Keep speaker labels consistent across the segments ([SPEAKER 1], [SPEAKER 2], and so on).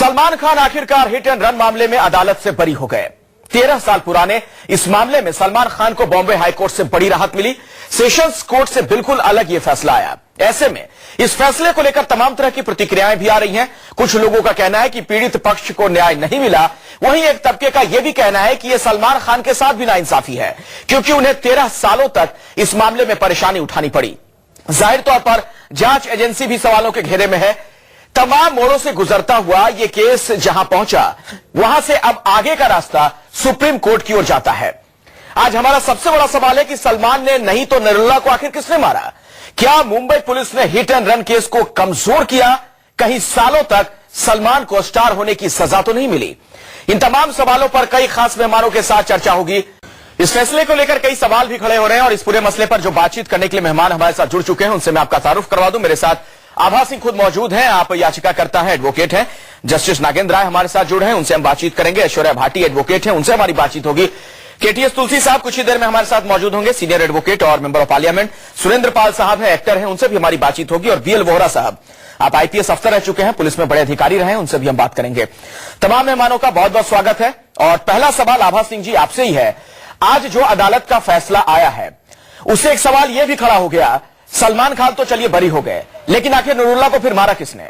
[SPEAKER 1] सलमान खान आखिरकार hit and run मामले में अदालत से बरी हो गए। 13 साल पुराने इस मामले में सलमान खान को बॉम्बे हाईकोर्ट से बड़ी राहत मिली। सेशंस कोर्ट से बिल्कुल अलग यह फैसला आया। ऐसे में इस फैसले को लेकर तमाम तरह की प्रतिक्रियाएं भी आ रही हैं। कुछ लोगों का कहना है कि पीड़ित पक्ष को न्याय नहीं मिला, वहीं एक तबके का यह भी कहना है कि यह सलमान खान के साथ भी नाइंसाफी है, क्योंकि उन्हें 13 सालों तक इस मामले में परेशानी उठानी पड़ी। जाहिर तौर पर जांच एजेंसी भी सवालों के घेरे में है। तमाम मोड़ों से गुजरता हुआ यह केस जहां पहुंचा, वहां से अब आगे का रास्ता सुप्रीम कोर्ट की ओर जाता है। आज हमारा सबसे बड़ा सवाल है कि सलमान ने नहीं तो नरुल्ला को आखिर किसने मारा? क्या मुंबई पुलिस ने हिट एंड रन केस को कमजोर किया? कहीं सालों तक सलमान को स्टार होने की सजा तो नहीं मिली? इन तमाम सवालों पर कई खास मेहमानों के साथ चर्चा होगी। इस फैसले को लेकर कई सवाल भी खड़े हो रहे हैं और इस पूरे मसले पर जो बातचीत करने के लिए मेहमान हमारे साथ जुड़ चुके हैं, उनसे मैं आपका तारुफ करवा दूं। मेरे साथ आभा सिंह खुद मौजूद हैं। आप याचिकाकर्ता हैं, एडवोकेट हैं। जस्टिस नागेंद्र राय हमारे साथ जुड़े हैं, उनसे हम बातचीत करेंगे। ऐश्वर्या भाटी एडवोकेट हैं, उनसे हमारी बातचीत होगी। केटीएस तुलसी साहब कुछ ही देर में हमारे साथ मौजूद होंगे, सीनियर एडवोकेट और मेंबर ऑफ पार्लियामेंट। सुरेंद्र पाल साहब हैं, एक्टर हैं, उनसे भी हमारी बातचीत होगी। और बीएल वोहरा साहब, आप आईपीएस अफसर रह चुके हैं, पुलिस में बड़े अधिकारी रहे हैं, उनसे भी हम बात करेंगे। तमाम मेहमानों का बहुत बहुत स्वागत है। और पहला सवाल आभा सिंह जी आपसे ही है। आज जो अदालत का फैसला आया है, उससे एक सवाल यह भी खड़ा हो गया, सलमान खान तो चलिए बरी हो गए, लेकिन आखिर नरुल्ला को फिर मारा किसने?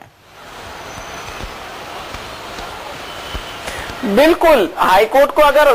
[SPEAKER 2] बिल्कुल, हाईकोर्ट को अगर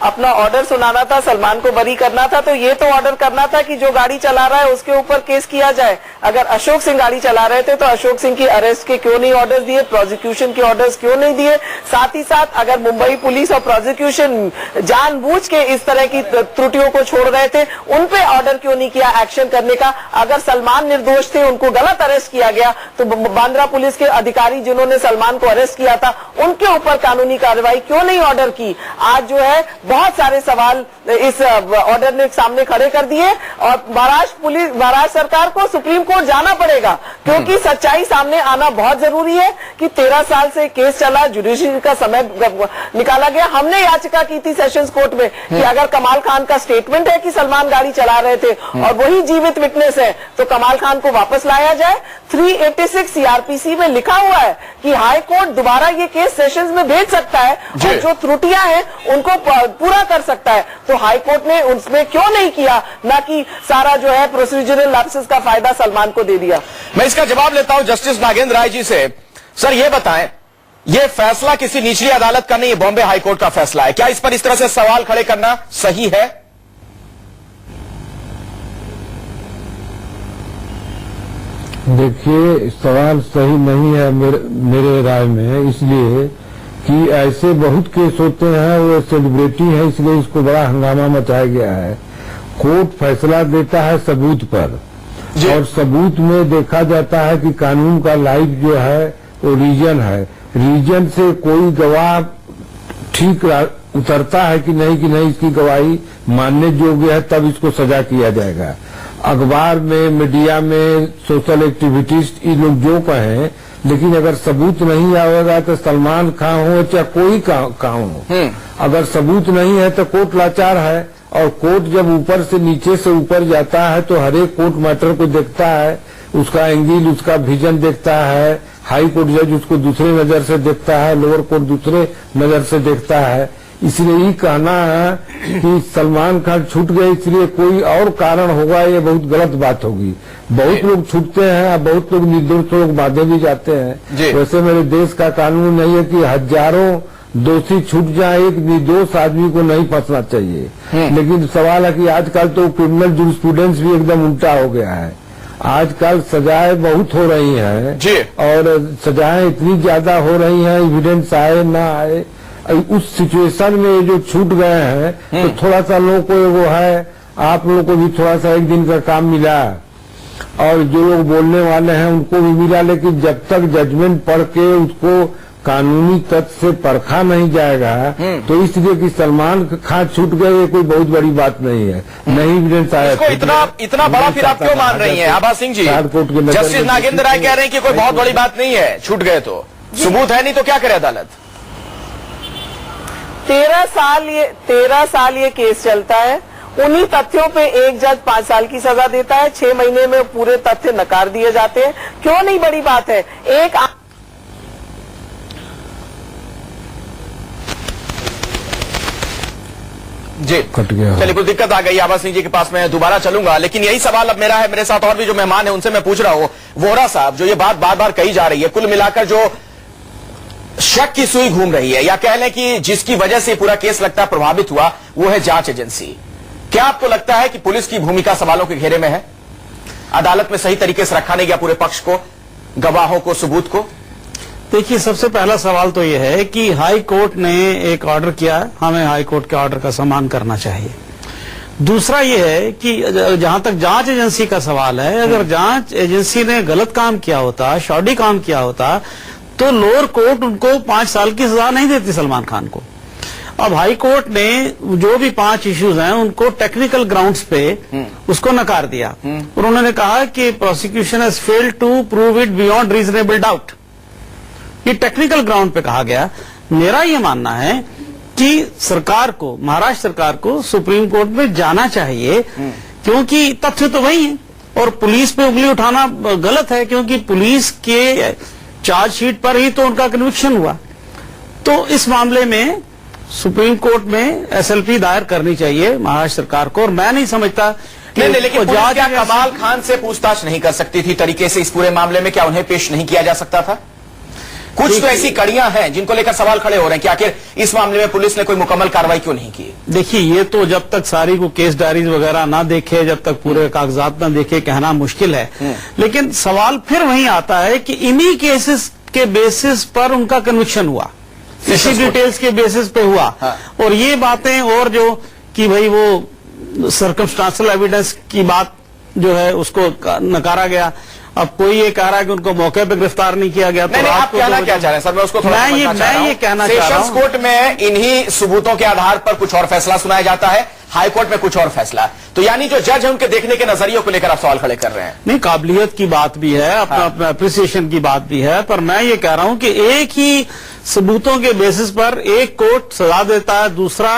[SPEAKER 2] अपना ऑर्डर सुनाना था, सलमान को बरी करना था, तो ये तो ऑर्डर करना था कि जो गाड़ी चला रहा है उसके ऊपर केस किया जाए। अगर अशोक सिंह गाड़ी चला रहे थे तो अशोक सिंह की अरेस्ट के क्यों नहीं ऑर्डर दिए, प्रोसिक्यूशन के ऑर्डर्स क्यों नहीं दिए? साथ ही साथ अगर मुंबई पुलिस और प्रोसिक्यूशन जानबूझ के इस तरह की त्रुटियों को छोड़ रहे थे, उन पे ऑर्डर क्यों नहीं किया एक्शन करने का? अगर सलमान निर्दोष थे, उनको गलत अरेस्ट किया गया, तो बांद्रा पुलिस के अधिकारी जिन्होंने सलमान को अरेस्ट किया था, उनके ऊपर कानूनी कार्रवाई क्यों नहीं ऑर्डर की? आज जो है बहुत सारे सवाल इस ऑर्डर ने सामने खड़े कर दिए और महाराष्ट्र सरकार को सुप्रीम कोर्ट जाना पड़ेगा, क्योंकि सच्चाई सामने आना बहुत जरूरी है कि 13 साल से केस चला, जुडिशरी का समय निकाला गया। हमने याचिका की थी सेशंस कोर्ट में कि अगर कमाल खान का स्टेटमेंट है कि सलमान गाड़ी चला रहे थे और वही जीवित विटनेस है, तो कमाल खान को वापस लाया जाए। 386 सीआरपीसी में लिखा हुआ है कि हाई कोर्ट दोबारा ये केस सेशंस में भेज सकता है और जो त्रुटियां हैं उनको पूरा कर सकता है। तो हाई कोर्ट ने उसमें क्यों नहीं किया, ना कि सारा जो है प्रोसीजरल लैप्सेस का फायदा सलमान को दे दिया?
[SPEAKER 1] मैं इसका जवाब लेता हूं जस्टिस नागेंद्र राय जी से। सर ये बताएं, यह फैसला किसी निचली अदालत का नहीं है, बॉम्बे हाईकोर्ट का फैसला है। क्या इस पर इस तरह से सवाल खड़े करना सही है?
[SPEAKER 3] देखिए, सवाल सही नहीं है मेरे राय में, इसलिए कि ऐसे बहुत केस होते हैं, वो सेलिब्रिटी है, इसलिए इसको बड़ा हंगामा मचाया गया है। कोर्ट फैसला देता है सबूत पर, और सबूत में देखा जाता है कि कानून का लाइफ जो है वो रीजन है। रीजन से कोई गवाह ठीक उतरता है कि नहीं इसकी गवाही मानने योग्य है, तब इसको सजा किया जाएगा। अखबार में, मीडिया में, सोशल एक्टिविटीज ये लोग जो कहें, लेकिन अगर सबूत नहीं आएगा तो सलमान खान हो चाहे कोई काम हो, अगर सबूत नहीं है तो कोर्ट लाचार है। और कोर्ट जब ऊपर से नीचे से ऊपर जाता है तो हर एक कोर्ट मैटर को देखता है, उसका एंगल, उसका विजन देखता है। हाई कोर्ट जज उसको दूसरे नजर से देखता है, लोअर कोर्ट दूसरे नजर से देखता है। इसलिए ये कहना है कि सलमान खान छूट गए इसलिए कोई और कारण होगा, ये बहुत गलत बात होगी। बहुत लोग छूटते हैं, बहुत लोग निर्दोष लोग बांधे भी जाते हैं। वैसे मेरे देश का कानून नहीं है कि हजारों दोषी छूट जाए, एक निर्दोष आदमी को नहीं फंसना चाहिए। लेकिन सवाल है कि आजकल तो क्रिमिनल जूरिस्प्रूडेंस भी एकदम उल्टा हो गया है। आजकल सजाएं बहुत हो रही हैं और सजाएं इतनी ज्यादा हो रही हैं, एविडेंस आए ना आए, उस सिचुएशन में जो छूट गए हैं तो थोड़ा सा लोगों को वो है, आप लोगों को भी थोड़ा सा एक दिन का काम मिला और जो लोग बोलने वाले हैं उनको भी मिला, लेकिन जब तक जजमेंट पढ़ के उसको कानूनी तथ्य से परखा नहीं जाएगा, तो इसलिए कि सलमान खान छूट गए ये कोई बहुत बड़ी बात नहीं है। नहीं एविडेंस आया,
[SPEAKER 1] इतना बड़ा फिर आप क्यों मान रही हैं आभा सिंह जी? जस्टिस नागेंद्र राय कह रहे हैं कि कोई बहुत बड़ी बात नहीं है, छूट गए तो सबूत है नहीं तो क्या करे अदालत?
[SPEAKER 2] 13 साल ये केस चलता है। उन्हीं तथ्यों पे एक जज 5 साल की सजा देता है, 6 महीने में पूरे तथ्य नकार दिए जाते हैं। क्यों नहीं बड़ी बात है?
[SPEAKER 1] जी
[SPEAKER 3] कट गया।
[SPEAKER 1] चलिए, कुछ दिक्कत आ गई। आभा सिंह जी के पास मैं दोबारा चलूंगा, लेकिन यही सवाल अब मेरा है। मेरे साथ और भी जो मेहमान है उनसे मैं पूछ रहा हूं। वोहरा साहब, जो ये बात बार बार कही जा रही है, कुल मिलाकर जो शक की सुई घूम रही है, या कह लें कि जिसकी वजह से पूरा केस लगता है प्रभावित हुआ, वो है जांच एजेंसी। क्या आपको लगता है कि पुलिस की भूमिका सवालों के घेरे में है? अदालत में सही तरीके से रखा नहीं गया पूरे पक्ष को, गवाहों को, सबूत को?
[SPEAKER 4] देखिए, सबसे पहला सवाल तो यह है कि हाई कोर्ट ने एक ऑर्डर किया है, हमें हाई कोर्ट के ऑर्डर का सम्मान करना चाहिए। दूसरा यह है कि जहां तक जांच एजेंसी का सवाल है, अगर जांच एजेंसी ने गलत काम किया होता, शॉडी काम किया होता, तो लोअर कोर्ट उनको 5 साल की सजा नहीं देती सलमान खान को। अब हाई कोर्ट ने जो भी 5 इश्यूज हैं उनको टेक्निकल ग्राउंड्स पे उसको नकार दिया। और उन्होंने कहा कि prosecution has failed to prove it beyond reasonable doubt. ये टेक्निकल ग्राउंड पे कहा गया। मेरा ये मानना है कि सरकार को, महाराष्ट्र सरकार को सुप्रीम कोर्ट में जाना चाहिए, क्योंकि तथ्य तो वही है। और पुलिस पे उंगली उठाना गलत है, क्योंकि पुलिस के चार्जशीट पर ही तो उनका कन्विक्शन हुआ। तो इस मामले में सुप्रीम कोर्ट में एसएलपी दायर करनी चाहिए महाराष्ट्र सरकार को। और मैं नहीं समझता कि
[SPEAKER 1] नहीं, लेकिन पुलिस क्या कमाल खान से पूछताछ नहीं कर सकती थी तरीके से इस पूरे मामले में? क्या उन्हें पेश नहीं किया जा सकता था? कुछ तो ऐसी कड़ियां हैं जिनको लेकर सवाल खड़े हो रहे हैं कि आखिर इस मामले में पुलिस ने कोई मुकम्मल कार्रवाई क्यों नहीं की?
[SPEAKER 4] देखिए, ये तो जब तक सारी को केस डायरीज वगैरह ना देखे, जब तक पूरे कागजात ना देखे, कहना मुश्किल है। लेकिन सवाल फिर वहीं आता है कि इन्हीं केसेस के बेसिस पर उनका कन्विक्शन हुआ, इसी डिटेल्स के बेसिस पे हुआ। और ये बातें, और जो कि भाई वो सर्कमस्टांशियल एविडेंस की बात जो है उसको नकारा गया। अब कोई ये कह रहा है कि उनको मौके पे गिरफ्तार नहीं किया गया।
[SPEAKER 1] नहीं, आप कहना क्या चाह रहे हैं सर? मैं उसको थोड़ा
[SPEAKER 4] मैं ये कहना चाह रहा हूं,
[SPEAKER 1] सेशंस कोर्ट में इन्हीं सबूतों के आधार पर कुछ और फैसला सुनाया जाता है, हाई कोर्ट में कुछ और फैसला। तो यानी जो जज है उनके देखने के नजरियों को लेकर आप सवाल खड़े कर रहे हैं।
[SPEAKER 4] नहीं, काबिलियत की बात भी है, अपना अप्रिसिएशन की बात भी है, पर मैं ये कह रहा हूं कि एक ही सबूतों के बेसिस पर एक कोर्ट सजा देता है, दूसरा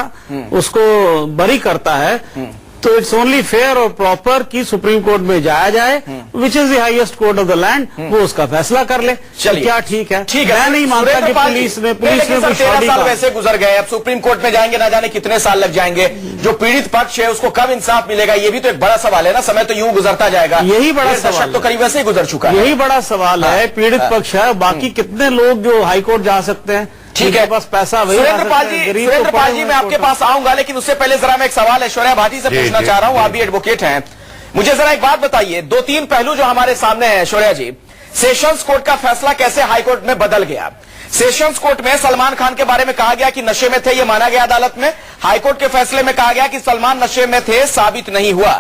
[SPEAKER 4] उसको बरी करता है। तो इट्स ओनली फेयर और प्रॉपर कि सुप्रीम कोर्ट में जाया जाए, which is the highest court of the land, वो उसका फैसला कर ले।
[SPEAKER 1] चलिए,
[SPEAKER 4] क्या ठीक है?
[SPEAKER 1] ठीक है।
[SPEAKER 4] मैं नहीं मानता कि पुलिस ने
[SPEAKER 1] 13 साल वैसे गुजर गए, अब सुप्रीम कोर्ट में जाएंगे, ना जाने कितने साल लग जाएंगे। जो पीड़ित पक्ष है उसको कब इंसाफ मिलेगा, ये भी तो एक बड़ा सवाल है ना। समय तो यूं गुजरता जाएगा,
[SPEAKER 4] यही बड़ा सवाल
[SPEAKER 1] तो करीब वैसे ही गुजर चुका है।
[SPEAKER 4] यही बड़ा सवाल है। पीड़ित पक्ष है, बाकी कितने लोग जो हाईकोर्ट जा सकते हैं?
[SPEAKER 1] ठीक है,
[SPEAKER 4] बस पैसा वही।
[SPEAKER 1] सुरेंद्र पाल जी मैं आपके पास आऊंगा, लेकिन उससे पहले जरा मैं एक सवाल ऐश्वर्या भाटी से पूछना चाह रहा हूं। आप भी एडवोकेट हैं, मुझे जरा एक बात बताइए। 2-3 पहलू जो हमारे सामने है ऐश्वर्या जी। सेशंस कोर्ट का फैसला कैसे हाईकोर्ट में बदल गया? सेशंस कोर्ट में सलमान खान के बारे में कहा गया कि नशे में थे, यह माना गया अदालत में। हाईकोर्ट के फैसले में कहा गया कि सलमान नशे में थे, साबित नहीं हुआ।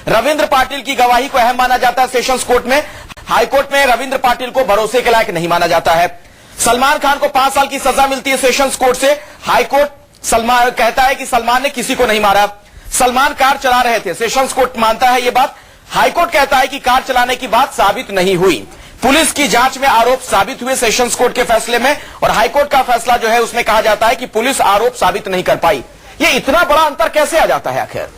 [SPEAKER 1] रविंद्र पाटिल की गवाही को अहम माना जाता है सेशंस कोर्ट में। हाईकोर्ट में रविंद्र पाटिल को भरोसे के लायक नहीं माना जाता है। सलमान खान को 5 साल की सजा मिलती है सेशंस कोर्ट से। हाईकोर्ट सलमान कहता है कि सलमान ने किसी को नहीं मारा, सलमान कार चला रहे थे। सेशंस कोर्ट मानता है ये बात। हाईकोर्ट कहता है कि कार चलाने की बात साबित नहीं हुई। पुलिस की जांच में आरोप साबित हुए सेशंस कोर्ट के फैसले में, और हाईकोर्ट का फैसला जो है उसमें कहा जाता है कि पुलिस आरोप साबित नहीं कर पाई। ये इतना बड़ा अंतर कैसे आ जाता है आखिर?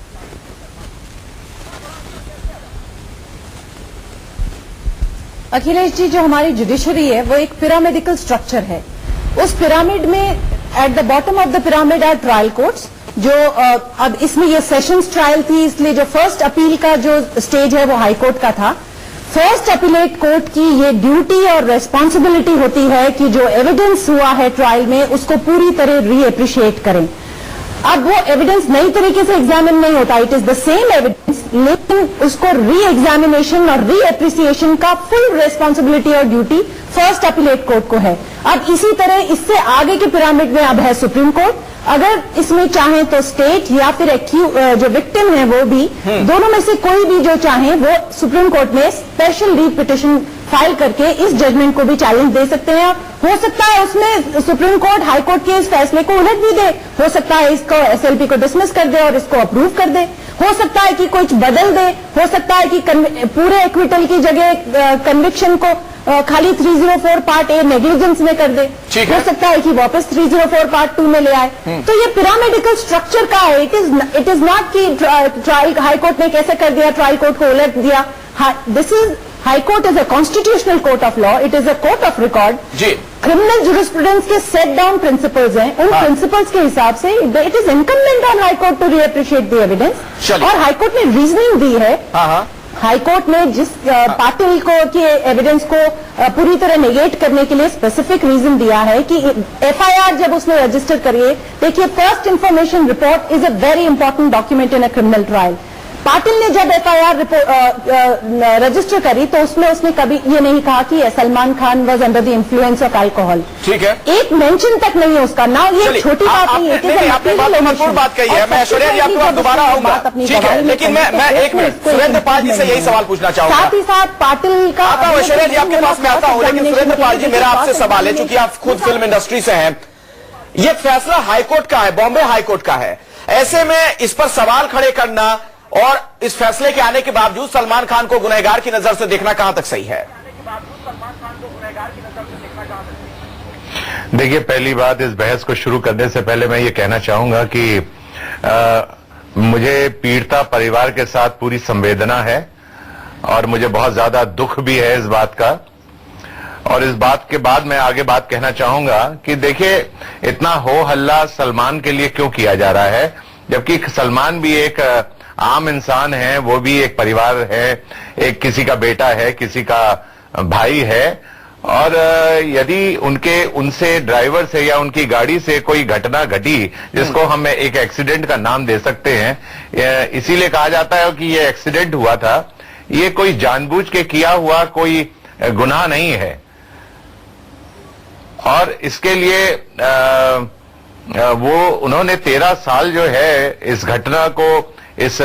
[SPEAKER 5] अखिलेश जी, जो हमारी जुडिशरी है वो एक पिरामिडिकल स्ट्रक्चर है। उस पिरामिड में at the bottom of the pyramid are trial courts, जो अब इसमें ये सेशंस ट्रायल थी, इसलिए जो फर्स्ट अपील का जो स्टेज है वो हाई कोर्ट का था। फर्स्ट अपीलेट कोर्ट की ये ड्यूटी और रेस्पॉन्सिबिलिटी होती है कि जो एविडेंस हुआ है ट्रायल में उसको पूरी तरह री एप्रिशिएट करें। अब वो एविडेंस नई तरीके से एग्जामिन नहीं होता, it is the same evidence, लेकिन उसको री एग्जामिनेशन और री एप्रिसिएशन का फुल रेस्पॉन्सिबिलिटी और ड्यूटी फर्स्ट अपीलेट कोर्ट को है। अब इसी तरह इससे आगे के पिरामिड में अब है सुप्रीम कोर्ट। अगर इसमें चाहे तो स्टेट या फिर जो विक्टिम है वो भी, दोनों में से कोई भी जो चाहे वो सुप्रीम कोर्ट में स्पेशल लीव पिटिशन फाइल करके इस जजमेंट को भी चैलेंज दे सकते हैं। हो सकता है उसमें सुप्रीम कोर्ट हाई कोर्ट के इस फैसले को उलट भी दे, हो सकता है इसको एसएलपी को डिसमिस कर दे और इसको अप्रूव कर दे, हो सकता है कि कुछ बदल दे, हो सकता है कि पूरे एक्विटल की जगह कन्विक्शन को खाली 304 पार्ट ए नेग्लिजेंस में कर दे, हो सकता है कि वापस 304 पार्ट 2 में ले आए। तो ये पिरामिडिकल स्ट्रक्चर का है। इट इज नॉट कि ट्रायल हाई कोर्ट ने कैसे कर दिया, ट्रायल कोर्ट को उलट दिया। This is high court is a constitutional court of law, it is a court of record.
[SPEAKER 1] जी।
[SPEAKER 5] क्रिमिनल जुरिस्प्रूडेंस के सेट डाउन प्रिंसिपल्स हैं, उन प्रिंसिपल्स के हिसाब से it is incumbent on high court to reappreciate the evidence. और high court ने reasoning दी है। हाई कोर्ट ने जिस पाटिल को के एविडेंस को पूरी तरह नेगेट करने के लिए स्पेसिफिक रीजन दिया है कि एफआईआर जब उसने रजिस्टर करिए, देखिए first information report is a very important document in a criminal trial. Patil ने जब एफआईआर रजिस्टर करी तो उसमें उसने कभी ये नहीं कहा कि Salman Khan was under the influence of alcohol.
[SPEAKER 1] ठीक है,
[SPEAKER 5] एक मेंशन तक नहीं है उसका ना। ये छोटी बात नहीं है,
[SPEAKER 1] आपने महत्वपूर्ण बात कही है। मैं ऐश्वर्या जी आपके पास दोबारा आऊंगा, ठीक है, लेकिन मैं एक मिनट सुरेंद्र पाल जी से यही सवाल पूछना चाहूंगा।
[SPEAKER 5] साथ ही साथ पाटिल का
[SPEAKER 1] आता हूं, ऐश्वर्या जी आपके पास मैं आता हूं, लेकिन सुरेंद्र पाल जी मेरा आपसे सवाल है, चूंकि आप खुद फिल्म इंडस्ट्री से हैं, ये फैसला हाईकोर्ट का है, बॉम्बे हाईकोर्ट का है, ऐसे में इस पर सवाल खड़े करना और इस फैसले के आने के बावजूद सलमान खान को गुनहगार की नजर से देखना कहां तक सही है?
[SPEAKER 6] देखिए, पहली बात, इस बहस को शुरू करने से पहले मैं ये कहना चाहूंगा कि मुझे पीड़िता परिवार के साथ पूरी संवेदना है और मुझे बहुत ज्यादा दुख भी है इस बात का। और इस बात के बाद मैं आगे बात कहना चाहूंगा कि देखिए, इतना हो हल्ला सलमान के लिए क्यों किया जा रहा है, जबकि सलमान भी एक आम इंसान है, वो भी एक परिवार है, एक किसी का बेटा है, किसी का भाई है। और यदि उनसे ड्राइवर से या उनकी गाड़ी से कोई घटना घटी जिसको हम एक एक्सीडेंट का नाम दे सकते हैं, इसीलिए कहा जाता है कि ये एक्सीडेंट हुआ था, ये कोई जानबूझ के किया हुआ कोई गुनाह नहीं है। और इसके लिए वो उन्होंने 13 साल जो है इस घटना को, इस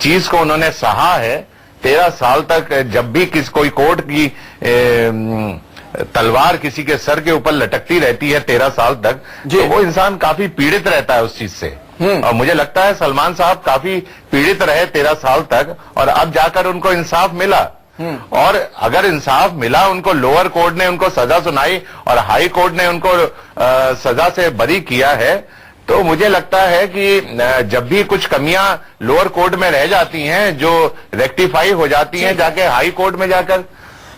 [SPEAKER 6] चीज को उन्होंने सहा है। 13 साल तक जब भी कोई कोर्ट की तलवार किसी के सर के ऊपर लटकती रहती है 13 साल तक, तो वो इंसान काफी पीड़ित रहता है उस चीज से। और मुझे लगता है सलमान साहब काफी पीड़ित रहे 13 साल तक, और अब जाकर उनको इंसाफ मिला। और अगर इंसाफ मिला, उनको लोअर कोर्ट ने उनको सजा सुनाई और हाई कोर्ट ने उनको सजा से बरी किया है, तो मुझे लगता है कि जब भी कुछ कमियां लोअर कोर्ट में रह जाती हैं, जो रेक्टिफाई हो जाती हैं जाके हाई कोर्ट में जाकर,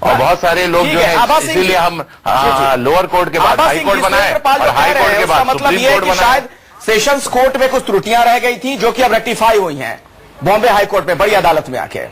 [SPEAKER 6] और बहुत सारे लोग जो हैं, इसीलिए हम लोअर कोर्ट के बाद हाई कोर्ट बनाए और हाई कोर्ट के बाद सुप्रीम कोर्ट बनाए।
[SPEAKER 1] शायद सेशंस कोर्ट में कुछ त्रुटियां रह गई थी जो कि अब रेक्टिफाई हुई हैं बॉम्बे हाई कोर्ट में बड़ी अदालत में आके।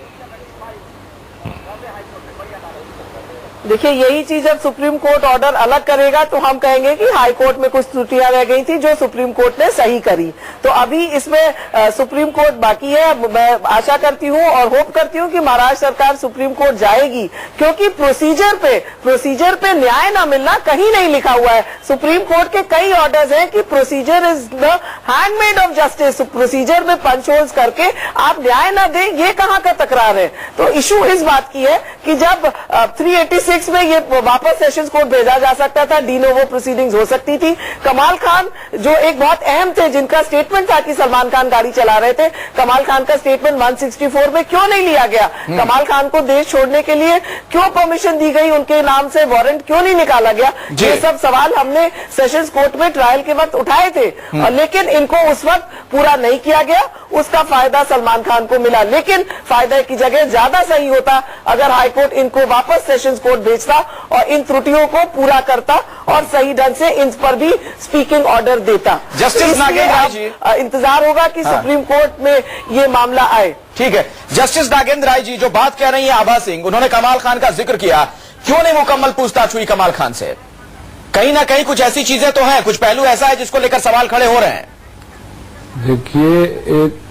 [SPEAKER 2] देखिए, यही चीज जब सुप्रीम कोर्ट ऑर्डर अलग करेगा तो हम कहेंगे कि हाई कोर्ट में कुछ त्रुटियां रह गई थी जो सुप्रीम कोर्ट ने सही करी। तो अभी इसमें सुप्रीम कोर्ट बाकी है। मैं आशा करती हूं और होप करती हूं कि महाराष्ट्र सरकार सुप्रीम कोर्ट जाएगी, क्योंकि प्रोसीजर पे न्याय न मिलना कहीं नहीं लिखा हुआ है। सुप्रीम कोर्ट के कई ऑर्डर्स हैं कि procedure is the handmade of justice. Procedure में पंच होल्स करके आप न्याय न दें, ये कहां का तकरार है? तो इशू इस बात की है कि जब 386 में ये वापस सेशंस कोर्ट भेजा जा सकता था, डीनोवो प्रोसीडिंग्स हो सकती थी। कमाल खान जो एक बहुत अहम थे, जिनका स्टेटमेंट था कि सलमान खान गाड़ी चला रहे थे, कमाल खान का स्टेटमेंट 164 में क्यों नहीं लिया गया? कमाल खान को देश छोड़ने के लिए क्यों परमिशन दी गई? उनके नाम से वारंट क्यों नहीं निकाला गया? ये सब सवाल हमने सेशंस कोर्ट में ट्रायल के वक्त उठाए थे, लेकिन इनको उस वक्त पूरा नहीं किया गया। उसका फायदा सलमान खान को मिला, लेकिन फायदे की जगह ज्यादा सही होता अगर हाईकोर्ट इनको वापस सेशंस कोर्ट भेजता और इन त्रुटियों को पूरा करता और सही ढंग से इन पर भी स्पीकिंग ऑर्डर देता।
[SPEAKER 1] जस्टिस नागेंद्र जी,
[SPEAKER 2] इंतजार होगा कि सुप्रीम कोर्ट में ये मामला आए।
[SPEAKER 1] ठीक है, जस्टिस नागेंद्र राय जी जो बात कह रही है आभा सिंह, उन्होंने कमाल खान का जिक्र किया, क्यों नहीं मुकम्मल पूछताछ हुई कमाल खान से? कहीं ना कहीं कुछ ऐसी चीजें तो हैं, कुछ पहलू ऐसा है जिसको लेकर सवाल खड़े हो रहे हैं।
[SPEAKER 3] देखिए, एक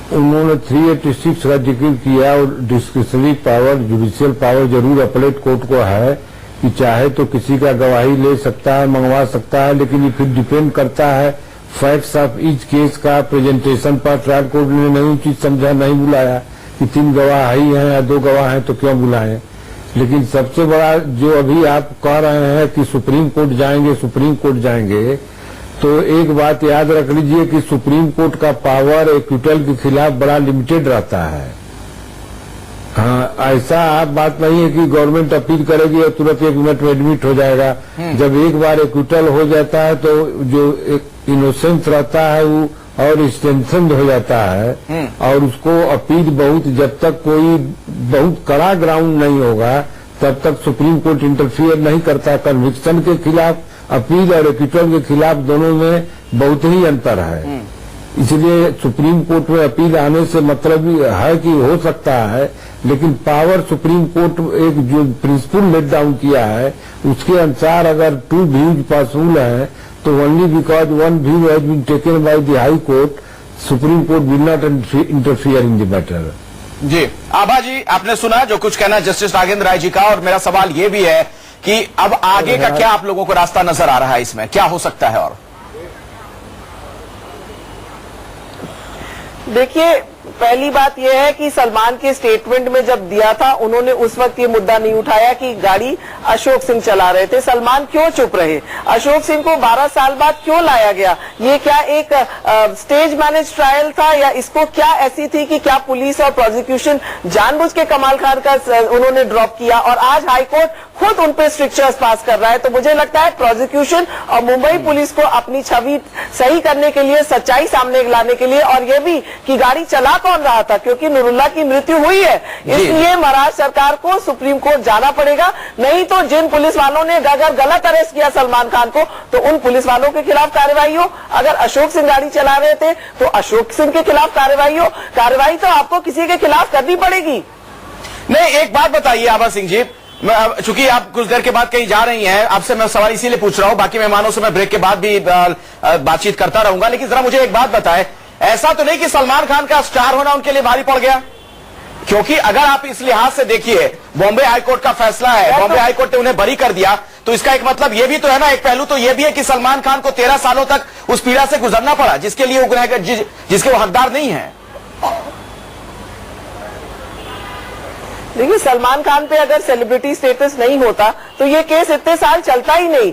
[SPEAKER 3] उन्होंने 386 का जिक्र किया और डिस्क्रिशनरी पावर, जुडिशियल पावर जरूर अपीलेट कोर्ट को है कि चाहे तो किसी का गवाही ले सकता है, मंगवा सकता है, लेकिन ये फिर डिपेंड करता है फैक्ट्स ऑफ ईच केस का प्रेजेंटेशन पर। ट्रायल कोर्ट ने नहीं चीज समझा, नहीं बुलाया कि 3 गवाह ही हैं या 2 गवाह हैं तो क्यों बुलाएं। लेकिन सबसे बड़ा जो अभी आप कह रहे हैं कि सुप्रीम कोर्ट जाएंगे, तो एक बात याद रख लीजिए कि सुप्रीम कोर्ट का पावर एक्विटल के खिलाफ बड़ा लिमिटेड रहता है। हाँ, ऐसा आप बात नहीं है कि गवर्नमेंट अपील करेगी और तुरंत 1 मिनट में एडमिट हो जाएगा। जब एक बार एक्विटल हो जाता है तो जो एक इनोसेंस रहता है वो और एक्सटेंशन हो जाता है और उसको अपील बहुत, जब तक कोई बहुत कड़ा ग्राउंड नहीं होगा तब तक सुप्रीम कोर्ट इंटरफियर नहीं करता। कन्विक्शन के खिलाफ अपील और एक्विटल के खिलाफ दोनों में बहुत ही अंतर है। इसलिए सुप्रीम कोर्ट में अपील आने से मतलब है कि हो सकता है, लेकिन पावर सुप्रीम कोर्ट एक जो प्रिंसिपल लेट डाउन किया है उसके अनुसार अगर 2 व्यूज पॉसिबल है तो only because 1 view has been taken by the high court, supreme court will not interfere in the matter.
[SPEAKER 1] जी आभा जी, आपने सुना जो कुछ कहना जस्टिस नागेंद्र राय जी का, और मेरा सवाल यह भी है कि अब आगे का क्या आप लोगों को रास्ता नजर आ रहा है, इसमें क्या हो सकता है? और
[SPEAKER 2] देखिए, पहली बात यह है कि सलमान के स्टेटमेंट में जब दिया था उन्होंने उस वक्त ये मुद्दा नहीं उठाया कि गाड़ी अशोक सिंह चला रहे थे। सलमान क्यों चुप रहे? अशोक सिंह को 12 साल बाद क्यों लाया गया? ये क्या एक स्टेज मैनेज ट्रायल था या इसको क्या ऐसी थी कि क्या पुलिस और प्रोसिक्यूशन जानबूझ के कमाल खान का उन्होंने ड्रॉप किया और आज हाईकोर्ट खुद उन पे स्ट्रिक्चर्स पास कर रहा है? तो मुझे लगता है प्रोसिक्यूशन और मुंबई पुलिस को अपनी छवि सही करने के लिए, सच्चाई सामने लाने के लिए, और ये भी कि गाड़ी चला कौन रहा था, क्योंकि नूरुल्लाह की मृत्यु हुई है, इसलिए महाराष्ट्र सरकार को सुप्रीम कोर्ट जाना पड़ेगा। नहीं तो जिन पुलिस वालों ने अगर गलत अरेस्ट किया सलमान खान को तो उन पुलिस वालों के खिलाफ कार्रवाई हो। अगर अशोक सिंह गाड़ी चला रहे थे तो अशोक सिंह के खिलाफ कार्रवाई हो। कार्रवाई तो आपको किसी के खिलाफ करनी पड़ेगी।
[SPEAKER 1] नहीं, एक बात बताइए आभा सिंह जी, चूंकि आप कुछ देर के बाद कहीं जा रही हैं, आपसे मैं सवाल इसीलिए पूछ रहा हूं, बाकी मेहमानों से मैं ब्रेक के बाद भी बातचीत करता रहूंगा, लेकिन जरा मुझे एक बात बताएं, ऐसा तो नहीं कि सलमान खान का स्टार होना उनके लिए भारी पड़ गया? क्योंकि अगर आप इस लिहाज से देखिए, बॉम्बे हाईकोर्ट का फैसला है, बॉम्बे हाईकोर्ट ने उन्हें बरी कर दिया, तो इसका एक मतलब यह भी तो है ना, एक पहलू तो यह भी है कि सलमान खान को 13 सालों तक उस पीड़ा से गुजरना पड़ा जिसके लिए वो जिसके वो हकदार नहीं है।
[SPEAKER 2] देखिए, सलमान खान पे अगर सेलिब्रिटी स्टेटस नहीं होता तो ये केस इतने साल चलता ही नहीं।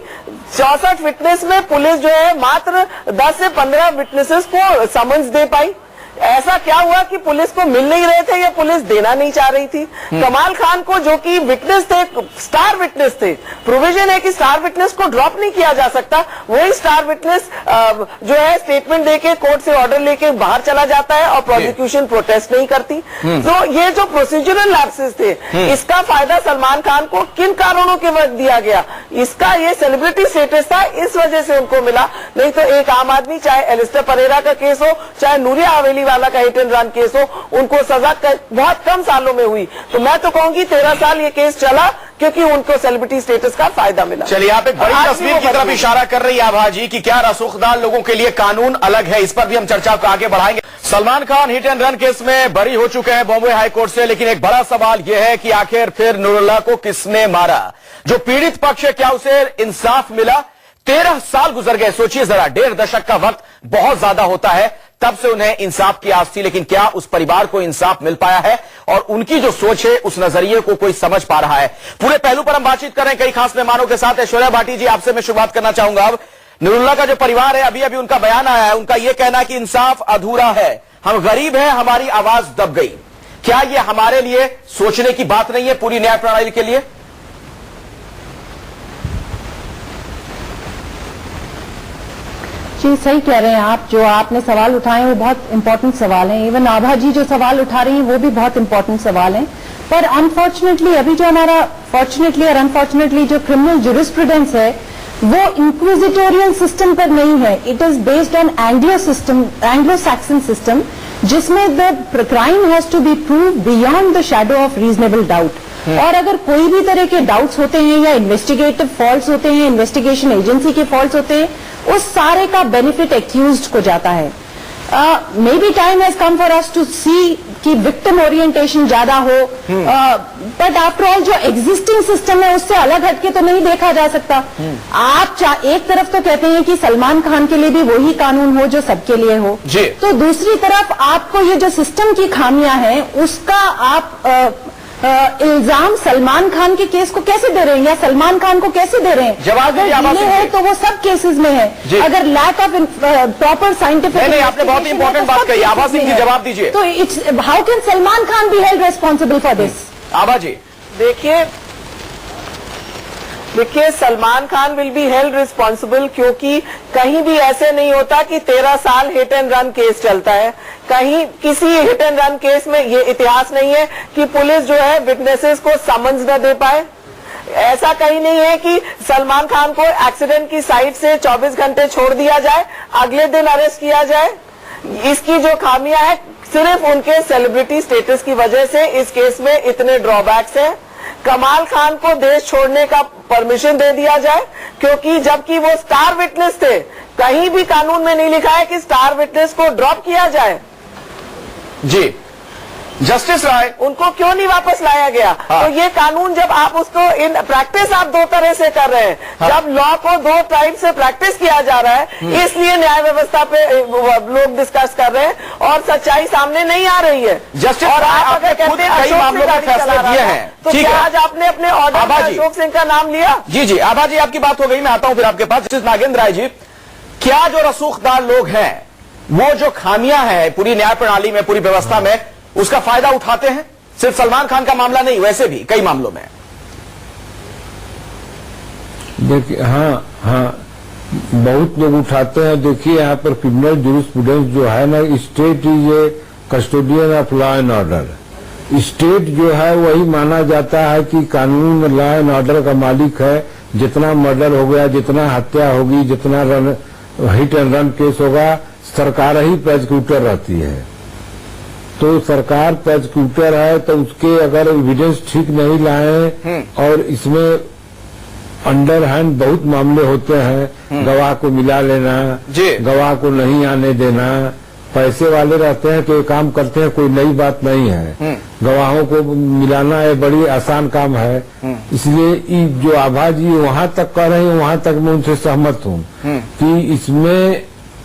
[SPEAKER 2] 64 विटनेस में पुलिस जो है मात्र 10 से 15 विटनेसेस को समन्स दे पाई। ऐसा क्या हुआ कि पुलिस को मिल नहीं रहे थे या पुलिस देना नहीं चाह रही थी? कमाल खान को, जो कि विटनेस थे, स्टार विटनेस थे, प्रोविजन है कि स्टार विटनेस को ड्रॉप नहीं किया जा सकता। वही स्टार विटनेस जो है स्टेटमेंट देके कोर्ट से ऑर्डर लेके बाहर चला जाता है और प्रोसिक्यूशन प्रोटेस्ट नहीं करती। तो ये जो प्रोसीजरल लैप्सेस थे, इसका फायदा सलमान खान को किन कारणों के वक्त दिया गया? इसका ये सेलिब्रिटी स्टेटस था, इस वजह से उनको मिला। नहीं तो एक आम आदमी, चाहे एलिस्टर परेरा का केस हो, चाहे नूरिया हवेली वाला का हिट एंड रन केस हो, उनको सजा बहुत कम सालों में हुई। तो मैं तो कहूंगी 13 साल ये केस चला क्योंकि उनको सेलिब्रिटी स्टेटस का फायदा मिला।
[SPEAKER 1] चलिए, आप एक बड़ी तस्वीर की तरफ इशारा कर रही है आभा जी कि क्या रसूखदार लोगों के लिए कानून अलग है, इस पर भी हम चर्चा को आगे बढ़ाएंगे। Salman Khan hit and run case में बरी हो चुके हैं बॉम्बे हाईकोर्ट से, लेकिन एक बड़ा सवाल यह है कि आखिर फिर नूरुल्लाह को किसने मारा? जो पीड़ित पक्ष है, क्या उसे इंसाफ मिला? 13 साल गुजर गए, सोचिए जरा, 1.5 दशक का वक्त बहुत ज्यादा होता है, तब से उन्हें इंसाफ की आस थी, लेकिन क्या उस परिवार को इंसाफ मिल पाया है? और उनकी जो सोच है, उस नजरिए को कोई समझ पा रहा है? पूरे पहलू पर हम बातचीत कर रहे हैं कई खास मेहमानों के साथ। ऐश्वर्या भाटी जी, आपसे मैं शुरुआत करना चाहूंगा। अब नूरुल्लाह का जो परिवार है, अभी अभी उनका बयान आया है, उनका यह कहना है कि इंसाफ अधूरा है, हम गरीब हैं, हमारी आवाज दब गई। क्या यह हमारे लिए सोचने की बात नहीं है, पूरी न्याय प्रणाली के लिए?
[SPEAKER 5] जी, सही कह रहे हैं आप। जो आपने सवाल उठाए वो बहुत इंपॉर्टेंट सवाल हैं। इवन आभा जी जो सवाल उठा रही हैं वो भी बहुत इंपॉर्टेंट सवाल हैं। पर अनफॉर्चुनेटली अभी जो हमारा, फॉर्चुनेटली और अनफॉर्चुनेटली जो क्रिमिनल जुरिस्प्रूडेंस है वो इंक्विजिटोरियल सिस्टम पर नहीं है। It is based on Anglo Saxon system, जिसमें the crime has to be prove beyond the shadow of reasonable doubt. और अगर कोई भी तरह के डाउट्स होते हैं या इन्वेस्टिगेटिव फॉल्ट्स होते हैं, इन्वेस्टिगेशन एजेंसी के फॉल्ट्स होते हैं, उस सारे का बेनिफिट एक्यूज्ड को जाता है। Maybe time has come for us to see कि विक्टिम ओरिएंटेशन ज्यादा हो, बट आफ्टर ऑल जो एग्जिस्टिंग सिस्टम है उससे अलग हटके तो नहीं देखा जा सकता। आप एक तरफ तो कहते हैं कि सलमान खान के लिए भी वही कानून हो जो सबके लिए हो, तो दूसरी तरफ आपको ये जो सिस्टम की खामियां हैं उसका आप इल्जाम सलमान खान के केस को कैसे दे रहे हैं या सलमान खान को कैसे दे रहे हैं?
[SPEAKER 1] जवाब
[SPEAKER 5] अगर है तो वो सब केसेस में है। अगर लैक ऑफ प्रॉपर साइंटिफिक,
[SPEAKER 1] नहीं, आपने बहुत ही इंपॉर्टेंट बात कही। आभा सिंह जी, जवाब दीजिए।
[SPEAKER 5] तो it's how can Salman Khan be held responsible for this?
[SPEAKER 1] Abha ji,
[SPEAKER 2] देखिए, देखिए, Salman Khan will be held responsible, क्योंकि कहीं भी ऐसे नहीं होता कि 13 साल हिट एंड रन केस चलता है। कहीं किसी हिट एंड रन केस में ये इतिहास नहीं है कि पुलिस जो है विटनेसेस को समन्स न दे पाए। ऐसा कहीं नहीं है कि सलमान खान को एक्सीडेंट की साइट से 24 घंटे छोड़ दिया जाए, अगले दिन अरेस्ट किया जाए। इसकी जो खामियां है सिर्फ उनके सेलिब्रिटी स्टेटस की वजह से इस केस में इतने ड्रॉबैक्स हैं। कमाल खान को देश छोड़ने का परमिशन दे दिया जाए, क्योंकि जबकि वो स्टार विटनेस थे, कहीं भी कानून में नहीं लिखा है कि स्टार विटनेस को ड्रॉप किया जाए।
[SPEAKER 1] जी, जस्टिस राय,
[SPEAKER 2] उनको क्यों नहीं वापस लाया गया?
[SPEAKER 1] हाँ।
[SPEAKER 2] तो ये कानून जब आप उसको इन प्रैक्टिस आप दो तरह से कर रहे हैं।
[SPEAKER 1] हाँ।
[SPEAKER 2] जब लॉ को दो टाइप से प्रैक्टिस किया जा रहा है, इसलिए न्याय व्यवस्था पे लोग डिस्कस कर रहे हैं और सच्चाई सामने नहीं आ रही है।
[SPEAKER 1] जस्टिस
[SPEAKER 2] और
[SPEAKER 1] राय,
[SPEAKER 2] आप अगर
[SPEAKER 1] आपने खुद
[SPEAKER 2] कहते हैं
[SPEAKER 1] कई
[SPEAKER 2] अशोक
[SPEAKER 1] मामलों
[SPEAKER 2] सिंह
[SPEAKER 1] में
[SPEAKER 2] गाड़ी
[SPEAKER 1] फैसले
[SPEAKER 2] चला रहा
[SPEAKER 1] दिए
[SPEAKER 2] है,
[SPEAKER 1] हैं।
[SPEAKER 2] तो
[SPEAKER 1] ठीक
[SPEAKER 2] क्या
[SPEAKER 1] है।
[SPEAKER 2] आज आपने अपने ऑर्डर
[SPEAKER 1] आभा
[SPEAKER 2] में
[SPEAKER 1] जी।
[SPEAKER 2] अशोक सिंह का नाम लिया?
[SPEAKER 1] जी जी, आभा जी, आपकी बात हो गई, मैं आता हूं फिर आपके पास। जस्टिस नागेंद्र राय जी, क्या जो रसूखदार लोग हैं वो जो खामियां हैं पूरी न्याय प्रणाली में, पूरी व्यवस्था में, उसका फायदा उठाते हैं? सिर्फ सलमान खान का मामला नहीं, वैसे भी कई मामलों में।
[SPEAKER 3] देखिए, हाँ, बहुत लोग उठाते हैं। देखिए, यहाँ पर क्रिमिनल जूरिस्प्रूडेंस जो है ना, state is a custodian of law and order. State जो है वही माना जाता है कि कानून लॉ एंड ऑर्डर का मालिक है। जितना मर्डर हो गया, जितना हत्या होगी, जितना हिट एंड रन केस होगा, सरकार ही प्रोसिक्यूटर रहती है। तो सरकार प्रोसिक्यूटर है, तो उसके अगर एविडेंस ठीक नहीं लाए, और इसमें अंडर हैंड बहुत मामले होते हैं, गवाह को मिला लेना, गवाह को नहीं आने देना, पैसे वाले रहते हैं तो ये काम करते हैं, कोई नई बात नहीं है। गवाहों को मिलाना ये बड़ी आसान काम है। इसलिए जो आभा जी वहां तक कह रहे हैं, वहां तक मैं उनसे सहमत हूं कि इसमें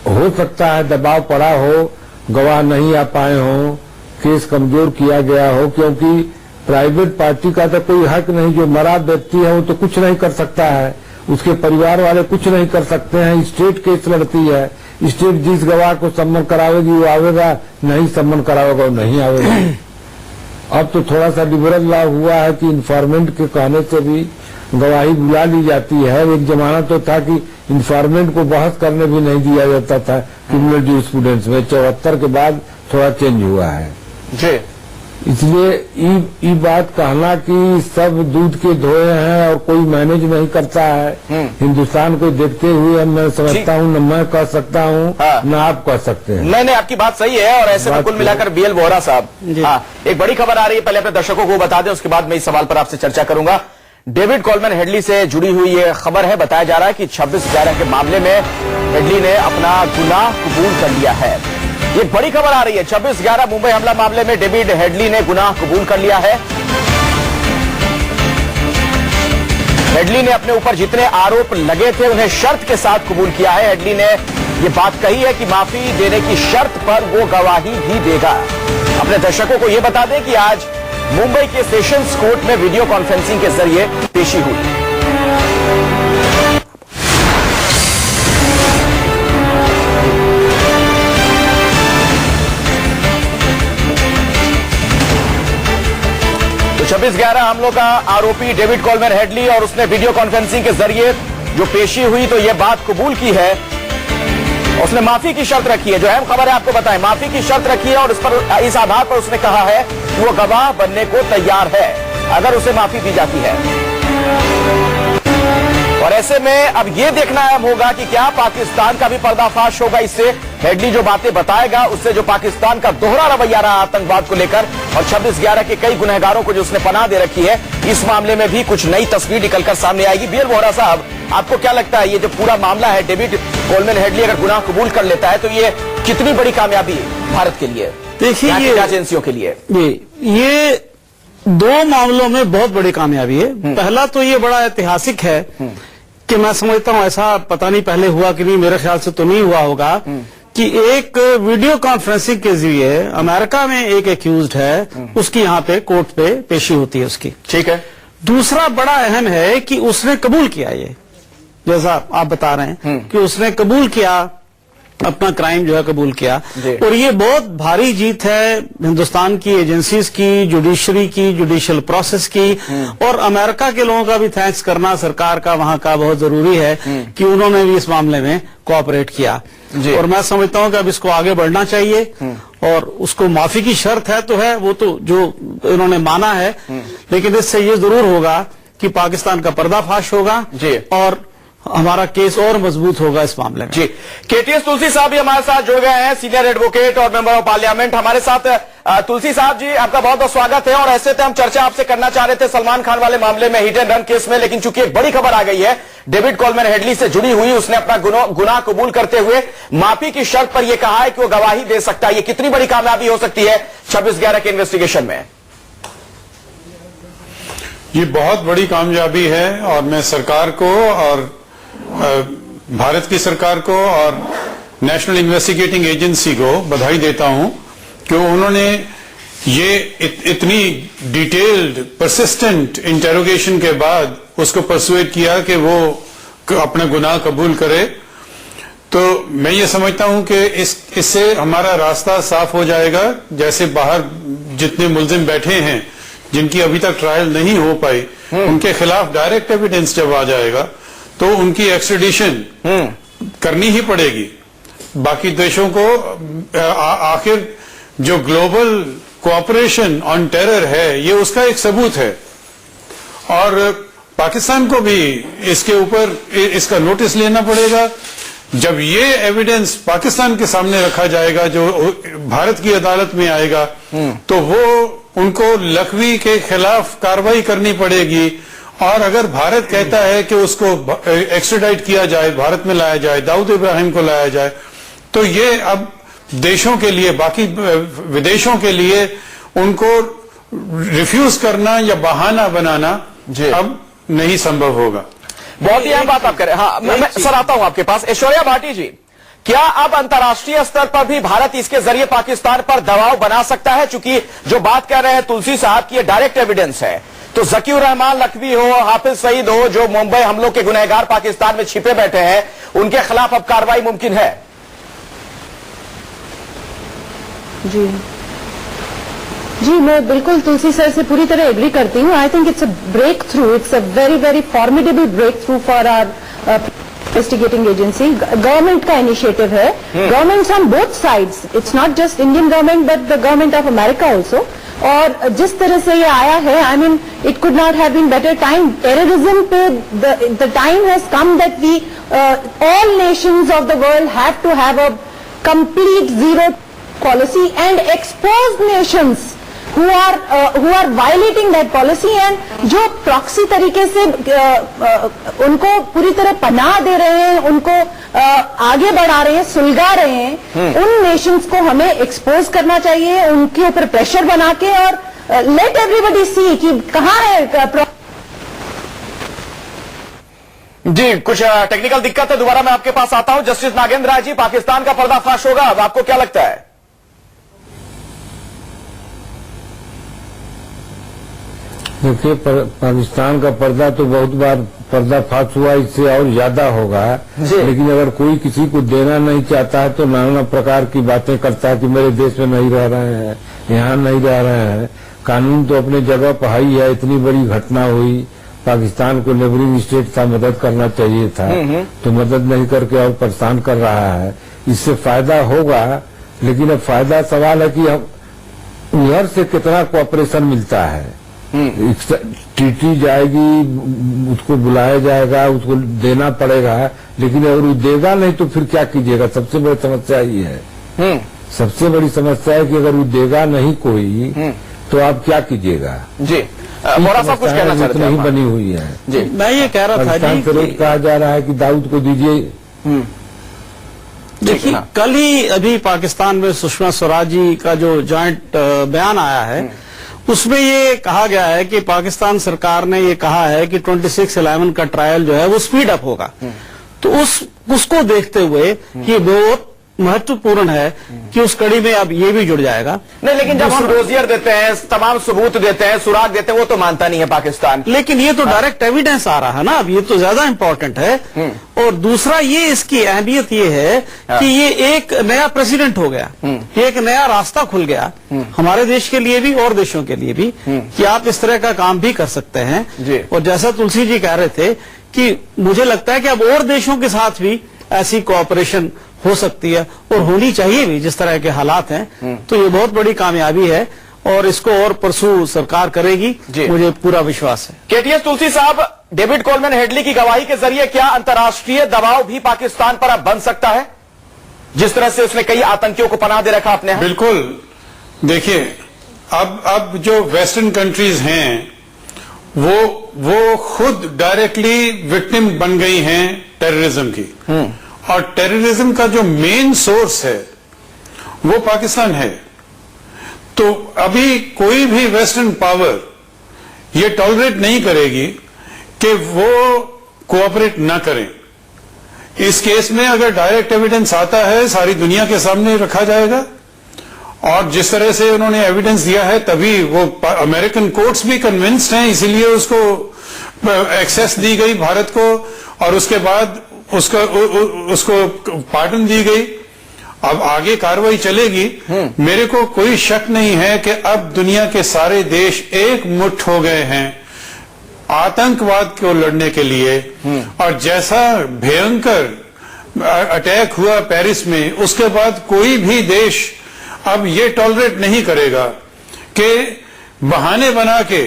[SPEAKER 3] हो सकता है दबाव पड़ा हो, गवाह नहीं आ पाए हों, केस कमजोर किया गया हो, क्योंकि प्राइवेट पार्टी का तो कोई हक नहीं। जो मरा व्यक्ति है वो तो कुछ नहीं कर सकता है, उसके परिवार वाले कुछ नहीं कर सकते हैं। स्टेट केस लड़ती है, स्टेट जिस गवाह को सम्मन करावेगी वो आवेगा, नहीं सम्मन करावेगा वो नहीं आवेगा। अब तो थोड़ा सा लिबरल लॉ हुआ है कि इन्फॉर्मेंट के कहने से भी गवाही बुला ली जाती है। एक जमाना तो था कि इन्फॉर्मेंट को बहस करने भी नहीं दिया जाता था क्रिमिनल जूरिस्प्रूडेंस में। 74 के बाद थोड़ा चेंज हुआ है
[SPEAKER 1] जी।
[SPEAKER 3] इसलिए ये बात कहना कि सब दूध के धोए हैं और कोई मैनेज नहीं करता है, हिंदुस्तान को देखते हुए मैं समझता हूँ न मैं कह सकता हूँ,
[SPEAKER 1] हाँ।
[SPEAKER 3] न आप कह सकते हैं।
[SPEAKER 1] नहीं, आपकी बात सही है। और ऐसे में कुल मिलाकर बीएल वोहरा साहब, हाँ, एक बड़ी खबर आ रही है, पहले अपने दर्शकों को बता दें, उसके बाद मैं इस सवाल पर आपसे चर्चा करूंगा। डेविड कोलमैन हेडली से जुड़ी हुई ये खबर है। बताया जा रहा है कि 26/11 के मामले में हेडली ने अपना गुनाह कबूल कर लिया है। ये बड़ी खबर आ रही है। 26/11 मुंबई हमला मामले में डेविड हेडली ने गुनाह कबूल कर लिया है। हेडली ने अपने ऊपर जितने आरोप लगे थे उन्हें शर्त के साथ कबूल किया है। हेडली ने ये बात कही है कि माफी देने की शर्त पर वो गवाही भी देगा। अपने दर्शकों को ये बता दें कि आज मुंबई के सेशंस कोर्ट में वीडियो कॉन्फ्रेंसिंग के जरिए पेशी हुई। तो 26/11 हमलों का आरोपी डेविड कोलमैन हेडली, और उसने वीडियो कॉन्फ्रेंसिंग के जरिए जो पेशी हुई तो यह बात कबूल की है। उसने माफी की शर्त रखी है। जो अहम खबर है आपको बताएं, माफी की शर्त रखी है और इस आधार पर उसने कहा है कि वो गवाह बनने को तैयार है अगर उसे माफी दी जाती है। और ऐसे में अब ये देखना अहम होगा कि क्या पाकिस्तान का भी पर्दाफाश होगा इससे। हेडली जो बातें बताएगा उससे जो पाकिस्तान का दोहरा रवैया रहा आतंकवाद को लेकर और 26/11 के कई गुनहगारों को जो उसने पनाह दे रखी है, इस मामले में भी कुछ नई तस्वीर निकलकर सामने आएगी। बीएल वोहरा साहब, आपको क्या लगता है ये जो पूरा मामला है, डेविड कोलमैन हेडली अगर गुनाह कबूल कर लेता है तो ये कितनी बड़ी कामयाबी है भारत के लिए,
[SPEAKER 4] देखिए ये
[SPEAKER 1] एजेंसियों के लिए?
[SPEAKER 4] ये दो मामलों में बहुत बड़ी कामयाबी है। पहला तो ये बड़ा ऐतिहासिक है कि मैं समझता हूं ऐसा पता नहीं पहले हुआ कि नहीं, मेरे ख्याल से तो नहीं हुआ होगा कि एक वीडियो कॉन्फ्रेंसिंग के जरिए अमेरिका में एक एक्यूज्ड है, उसकी यहाँ पे कोर्ट पे पेशी होती है उसकी।
[SPEAKER 1] ठीक है।
[SPEAKER 4] दूसरा बड़ा अहम है कि उसने कबूल किया, ये जैसा आप बता रहे हैं कि उसने कबूल किया अपना क्राइम जो है कबूल किया। और ये बहुत भारी जीत है हिंदुस्तान की एजेंसीज की, जुडिशरी की, जुडिशियल प्रोसेस की, और अमेरिका के लोगों का भी थैंक्स करना सरकार का वहां का बहुत जरूरी है कि उन्होंने भी इस मामले में कोऑपरेट किया। और मैं समझता हूं कि अब इसको आगे बढ़ना चाहिए, और उसको माफी की शर्त है तो है, वो तो जो इन्होंने माना है, लेकिन इससे ये जरूर होगा कि पाकिस्तान का पर्दाफाश होगा और हमारा केस और मजबूत होगा इस मामले में।
[SPEAKER 1] जी, केटीएस तुलसी साहब भी हमारे साथ जुड़ गए हैं, सीनियर एडवोकेट और मेंबर ऑफ पार्लियामेंट हमारे साथ। तुलसी साहब जी, आपका बहुत बहुत स्वागत है। और ऐसे तो हम चर्चा आपसे करना चाह रहे थे सलमान खान वाले मामले में, हिट एंड रन केस में, लेकिन चूंकि एक बड़ी खबर आ गई है डेविड कोलमैन हेडली से जुड़ी हुई, उसने अपना गुनाह कबूल करते हुए माफी की शर्त पर यह कहा है कि वो गवाही दे सकता है। ये कितनी बड़ी कामयाबी हो सकती है 26/11 के इन्वेस्टिगेशन में?
[SPEAKER 7] ये बहुत बड़ी कामयाबी है, और मैं सरकार को और भारत की सरकार को और नेशनल इन्वेस्टिगेटिंग एजेंसी को बधाई देता हूं कि उन्होंने ये इतनी डिटेल्ड परसिस्टेंट इंटेरोगेशन के बाद उसको परसुएट किया कि वो अपना गुनाह कबूल करे। तो मैं ये समझता हूं कि इससे हमारा रास्ता साफ हो जाएगा। जैसे बाहर जितने मुल्जिम बैठे हैं जिनकी अभी तक ट्रायल नहीं हो पाई, उनके खिलाफ डायरेक्ट एविडेंस जब आ जाएगा तो उनकी एक्सट्रेडिशन करनी ही पड़ेगी। बाकी देशों को आखिर जो ग्लोबल कोऑपरेशन ऑन टेरर है, ये उसका एक सबूत है, और पाकिस्तान को भी इसके ऊपर इसका नोटिस लेना पड़ेगा। जब ये एविडेंस पाकिस्तान के सामने रखा जाएगा, जो भारत की अदालत में आएगा, तो वो उनको लखवी के खिलाफ कार्रवाई करनी पड़ेगी। और अगर भारत कहता है कि उसको एक्स्ट्राडाइट किया जाए, भारत में लाया जाए, दाऊद इब्राहिम को लाया जाए, तो ये अब देशों के लिए, बाकी विदेशों के लिए उनको रिफ्यूज करना या बहाना बनाना अब नहीं संभव होगा।
[SPEAKER 1] बहुत ही अहम बात आप करें। हाँ, मैं सर आता हूं आपके पास। ऐश्वर्या भाटी जी, क्या अब अंतर्राष्ट्रीय स्तर पर भी भारत इसके जरिए पाकिस्तान पर दबाव बना सकता है? चूंकि जो बात कह रहे हैं तुलसी साहब की, ये डायरेक्ट एविडेंस है, तो जकीउर रहमान लखवी हो, हाफिज सईद हो, जो मुंबई हमलों के गुनहगार पाकिस्तान में छिपे बैठे हैं, उनके खिलाफ अब कार्रवाई मुमकिन है?
[SPEAKER 5] जी, मैं बिल्कुल तुलसी सर से पूरी तरह एग्री करती हूँ। I think it's a breakthrough, it's a very very formidable breakthrough for our investigating agency. Government का इनिशिएटिव है, governments on both sides, it's not just Indian government but the government of America also. और जिस तरह से ये आया है, I mean it could not have been better time. Terrorism पे the time has come that we all nations of the world have to have a complete zero policy and expose nations who are violating that policy, and जो proxy तरीके से उनको पूरी तरह पनाह दे रहे हैं, उनको आगे बढ़ा रहे हैं, सुलगा रहे हैं, उन नेशंस को हमें एक्सपोज करना चाहिए, उनके ऊपर प्रेशर बना के, और लेट एवरीबडी सी कि कहाँ है।
[SPEAKER 1] जी, कुछ टेक्निकल दिक्कत है, दोबारा मैं आपके पास आता हूं। जस्टिस नागेंद्र राय जी, पाकिस्तान का पर्दाफाश होगा अब, आपको क्या लगता है?
[SPEAKER 3] देखिए, पाकिस्तान का पर्दा तो बहुत बार पर्दाफाश हुआ, इससे और ज्यादा होगा। लेकिन अगर कोई किसी को देना नहीं चाहता है तो नाना प्रकार की बातें करता है कि मेरे देश में नहीं रह रहे हैं, यहाँ नहीं रह रहे हैं। कानून तो अपने जगह पर ही है। इतनी बड़ी घटना हुई, पाकिस्तान को नेबरिंग स्टेट था, मदद करना चाहिए था, तो मदद नहीं करके और परेशान कर रहा है। इससे फायदा होगा, लेकिन अब फायदा सवाल है कि हम उधर से कितना कोऑपरेशन मिलता है। टीटी जाएगी, उसको बुलाया जाएगा, उसको देना पड़ेगा, लेकिन अगर वो देगा नहीं तो फिर क्या कीजिएगा? सबसे बड़ी समस्या ये है। सबसे बड़ी समस्या है कि अगर वो देगा नहीं कोई तो आप क्या कीजिएगा?
[SPEAKER 1] जी, मोरा साहब कुछ कहना चाहते हैं?
[SPEAKER 3] नहीं बनी हुई है।
[SPEAKER 4] जी, मैं ये कह रहा था जी,
[SPEAKER 3] कहा जा रहा है कि दाऊद को दीजिए।
[SPEAKER 4] देखिए, कल ही अभी पाकिस्तान में सुषमा स्वराज जी का जो जॉइंट बयान आया है, उसमें ये कहा गया है कि पाकिस्तान सरकार ने ये कहा है कि 26/11 का ट्रायल जो है वो स्पीड अप होगा। तो उसको देखते हुए कि बहुत महत्वपूर्ण है कि उस कड़ी में अब ये भी जुड़ जाएगा।
[SPEAKER 1] नहीं, लेकिन जब हम डोजियर देते हैं, तमाम सबूत देते हैं, सुराग देते हैं, वो तो मानता नहीं है पाकिस्तान।
[SPEAKER 4] लेकिन ये तो डायरेक्ट एविडेंस आ रहा है ना, अब ये तो ज्यादा इंपॉर्टेंट है। और दूसरा ये इसकी अहमियत ये है कि ये एक नया प्रेसिडेंट हो गया, एक नया रास्ता खुल गया हमारे देश के लिए भी और देशों के लिए भी कि आप इस तरह का काम भी कर सकते हैं। और जैसा तुलसी जी कह रहे थे कि मुझे लगता है कि अब और देशों के साथ भी ऐसी कोऑपरेशन हो सकती है और होनी चाहिए भी, जिस तरह के हालात हैं। तो ये बहुत बड़ी कामयाबी है और इसको और परसू सरकार करेगी, मुझे पूरा विश्वास है।
[SPEAKER 1] केटीएस तुलसी साहब, डेविड कोलमैन हेडली की गवाही के जरिए क्या अंतर्राष्ट्रीय दबाव भी पाकिस्तान पर अब बन सकता है, जिस तरह से उसने कई आतंकियों को पनाह दे रखा अपने यहाँ?
[SPEAKER 7] बिल्कुल। देखिए, अब जो वेस्टर्न कंट्रीज हैं वो खुद डायरेक्टली विक्टिम बन गई हैं टेररिज्म की। और टेररिज्म का जो मेन सोर्स है वो पाकिस्तान है। तो अभी कोई भी वेस्टर्न पावर ये टॉलरेट नहीं करेगी कि वो कोऑपरेट ना करें। इस केस में अगर डायरेक्ट एविडेंस आता है, सारी दुनिया के सामने रखा जाएगा। और जिस तरह से उन्होंने एविडेंस दिया है, तभी वो अमेरिकन कोर्ट्स भी कन्विंस्ड हैं, इसीलिए उसको एक्सेस दी गई भारत को, और उसके बाद उसको पार्डन दी गई। अब आगे कार्रवाई चलेगी। मेरे को कोई शक नहीं है कि अब दुनिया के सारे देश एक मुट्ठ हो गए हैं आतंकवाद को लड़ने के लिए। और जैसा भयंकर अटैक हुआ पेरिस में, उसके बाद कोई भी देश अब ये टॉलरेट नहीं करेगा कि बहाने बना के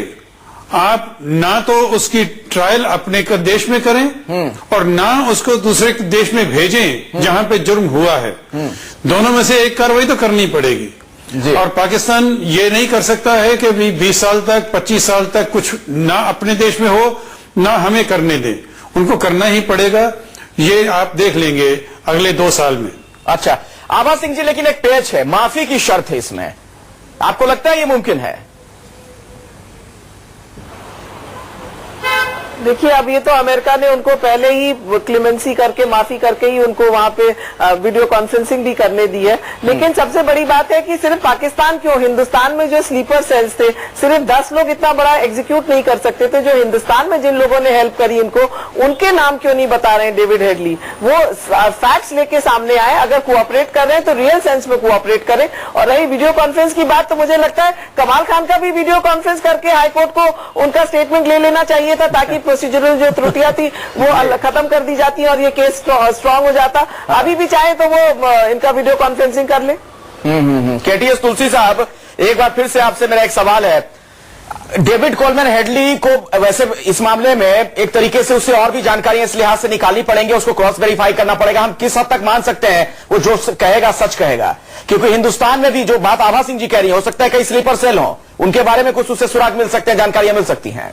[SPEAKER 7] आप ना तो उसकी ट्रायल अपने देश में करें और ना उसको दूसरे देश में भेजें जहां पे जुर्म हुआ है। दोनों में से एक कार्रवाई तो करनी पड़ेगी। और पाकिस्तान ये नहीं कर सकता है कि 20 साल तक 25 साल तक कुछ ना अपने देश में हो ना हमें करने दें। उनको करना ही पड़ेगा। ये आप देख लेंगे अगले 2 साल में।
[SPEAKER 1] अच्छा आभा सिंह जी, लेकिन एक पेच है, माफी की शर्त है इसमें, आपको लगता है ये मुमकिन है?
[SPEAKER 2] देखिए, अब ये तो अमेरिका ने उनको पहले ही क्लेमेंसी करके, माफी करके ही उनको वहां पे वीडियो कॉन्फ्रेंसिंग भी करने दी है। लेकिन सबसे बड़ी बात है कि सिर्फ पाकिस्तान क्यों, हिंदुस्तान में जो स्लीपर सेल्स थे, सिर्फ 10 लोग इतना बड़ा एग्जीक्यूट नहीं कर सकते थे। जो हिंदुस्तान में जिन लोगों ने हेल्प करी इनको, उनके नाम क्यों नहीं बता रहे हैं डेविड हेडली? वो फैक्ट्स लेके सामने आए। अगर कोऑपरेट कर रहे हैं तो रियल सेंस में कोऑपरेट करें। और रही वीडियो कॉन्फ्रेंस की बात, तो मुझे लगता है कमाल खान का भी वीडियो कॉन्फ्रेंस करके हाईकोर्ट को उनका स्टेटमेंट ले लेना चाहिए था, ताकि प्रोसीजरल जो त्रुटियां थी वो खत्म कर दी जाती और ये केस स्ट्रांग हो जाता। अभी भी चाहे तो वो इनका वीडियो कॉन्फ्रेंसिंग कर ले।
[SPEAKER 1] केटीएस तुलसी साहब, एक बार फिर से आपसे मेरा एक सवाल है। डेविड कोलमैन हेडली को वैसे इस मामले में एक तरीके से उससे और भी जानकारियां इस लिहाज से निकालनी पड़ेंगी, उसको क्रॉस वेरीफाई करना पड़ेगा। हम किस हद तक मान सकते हैं वो जो कहेगा सच कहेगा? क्योंकि हिंदुस्तान में भी जो बात आभा सिंह जी कह रही है, हो सकता है कई स्लीपर सेल हो, उनके बारे में कुछ उससे सुराग मिल सकते हैं, जानकारियां मिल सकती हैं।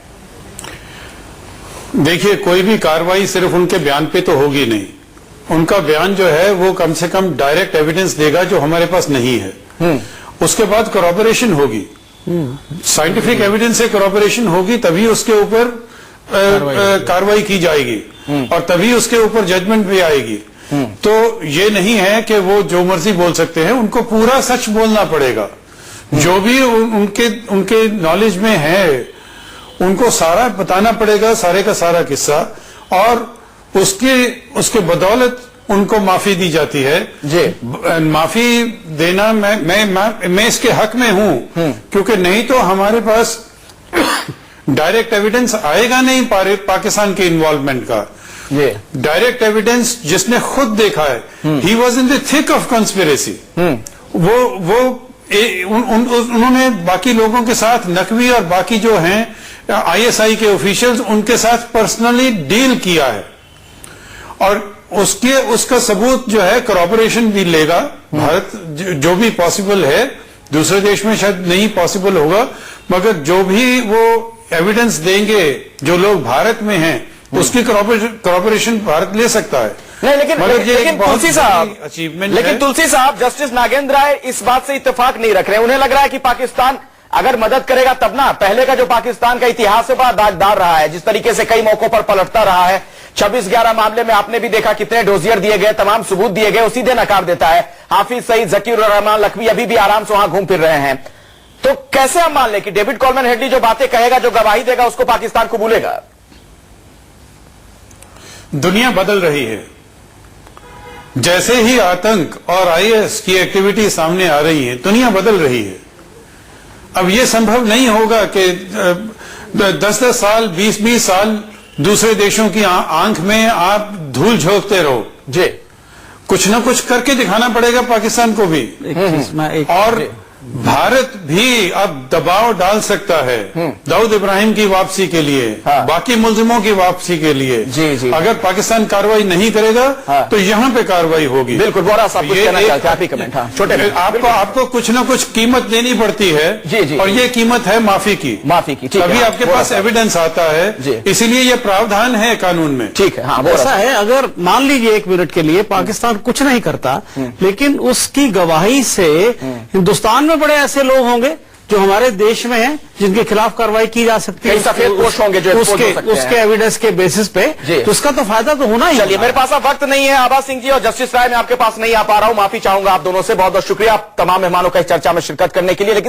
[SPEAKER 7] देखिए, कोई भी कार्रवाई सिर्फ उनके बयान पे तो होगी नहीं। उनका बयान जो है वो कम से कम डायरेक्ट एविडेंस देगा जो हमारे पास नहीं है। उसके बाद करॉपरेशन होगी, साइंटिफिक एविडेंस से करॉपरेशन होगी, तभी उसके ऊपर कार्रवाई की जाएगी और तभी उसके ऊपर जजमेंट भी आएगी। तो ये नहीं है कि वो जो मर्जी बोल सकते हैं, उनको पूरा सच बोलना पड़ेगा। जो भी उनके नॉलेज में है उनको सारा बताना पड़ेगा, सारे का सारा किस्सा। और उसके बदौलत उनको माफी दी जाती है। माफी देना मैं इसके हक में हूं, क्योंकि नहीं तो हमारे पास डायरेक्ट एविडेंस आएगा नहीं पाकिस्तान के इन्वॉल्वमेंट का। डायरेक्ट एविडेंस जिसने खुद देखा है, he was in the thick of conspiracy. उन्होंने बाकी लोगों के साथ, नकवी और बाकी जो हैं आईएसआई के ऑफिशियल्स, उनके साथ पर्सनली डील किया है। और उसका सबूत जो है करॉपरेशन भी लेगा भारत, जो भी पॉसिबल है। दूसरे देश में शायद नहीं पॉसिबल होगा, मगर जो भी वो एविडेंस देंगे जो लोग भारत में हैं, उसकी करॉपरेशन भारत ले सकता है।
[SPEAKER 1] नहीं, लेकिन तुलसी साहब, लेकिन तुलसी साहब, जस्टिस नागेंद्र राय इस बात से इत्तेफाक नहीं रख रहे। उन्हें लग रहा है कि पाकिस्तान अगर मदद करेगा तब ना। पहले का जो पाकिस्तान का इतिहास है बड़ा दागदार रहा है, जिस तरीके से कई मौकों पर पलटता रहा है, 26/11 मामले में आपने भी देखा कितने डोजियर दिए गए, तमाम सबूत दिए गए, सीधे नकार देता है। हाफिज सईद, जकीर रहमान लखवी अभी भी आराम से वहां घूम फिर रहे हैं। तो कैसे हम मान लें कि डेविड कॉलमैन हेडली जो बातें कहेगा, जो गवाही देगा, उसको पाकिस्तान कबूलेगा?
[SPEAKER 7] दुनिया बदल रही है। जैसे ही आतंक और आईएस की एक्टिविटी सामने आ रही है, दुनिया बदल रही है। अब यह संभव नहीं होगा कि 10-10 साल, 20-20 साल दूसरे देशों की आंख में आप धूल झोंकते रहो।
[SPEAKER 1] जी,
[SPEAKER 7] कुछ ना कुछ करके दिखाना पड़ेगा पाकिस्तान को भी। और भारत भी अब दबाव डाल सकता है दाऊद इब्राहिम की वापसी के लिए, बाकी मुल्जिमों की वापसी के लिए।
[SPEAKER 1] जी।
[SPEAKER 7] अगर पाकिस्तान कार्रवाई नहीं करेगा तो यहाँ पे कार्रवाई होगी।
[SPEAKER 1] बिल्कुल, बोरा साहब कुछ कहना चाहते हैं, आप ही कमेंट। हाँ, छोटे में
[SPEAKER 7] आपको कुछ ना कुछ कीमत देनी पड़ती है।
[SPEAKER 1] जी।
[SPEAKER 7] और ये कीमत है माफी की।
[SPEAKER 1] ठीक है।
[SPEAKER 7] तभी आपके पास एविडेंस आता है, इसीलिए ये प्रावधान है कानून में।
[SPEAKER 1] ठीक है। हाँ,
[SPEAKER 4] ऐसा है, अगर मान लीजिए 1 मिनट के लिए पाकिस्तान कुछ नहीं करता, लेकिन उसकी गवाही से हिंदुस्तान में बड़े ऐसे लोग होंगे जो हमारे देश में हैं, जिनके खिलाफ कार्रवाई की जा सकती है।
[SPEAKER 1] कई सफेद पोस्ट होंगे जो एक्सपोज हो सकते हैं।
[SPEAKER 4] उसके एविडेंस के बेसिस पे, तो उसका तो फायदा तो होना ही।
[SPEAKER 1] चलिए, मेरे पास अब वक्त नहीं है। आबा सिंह जी और जस्टिस राय, मैं आपके पास नहीं आ पा रहा हूं, माफी चाहूंगा आप दोनों से। बहुत बहुत शुक्रिया आप तमाम मेहमानों का इस चर्चा में शिरकत करने के लिए। लेकिन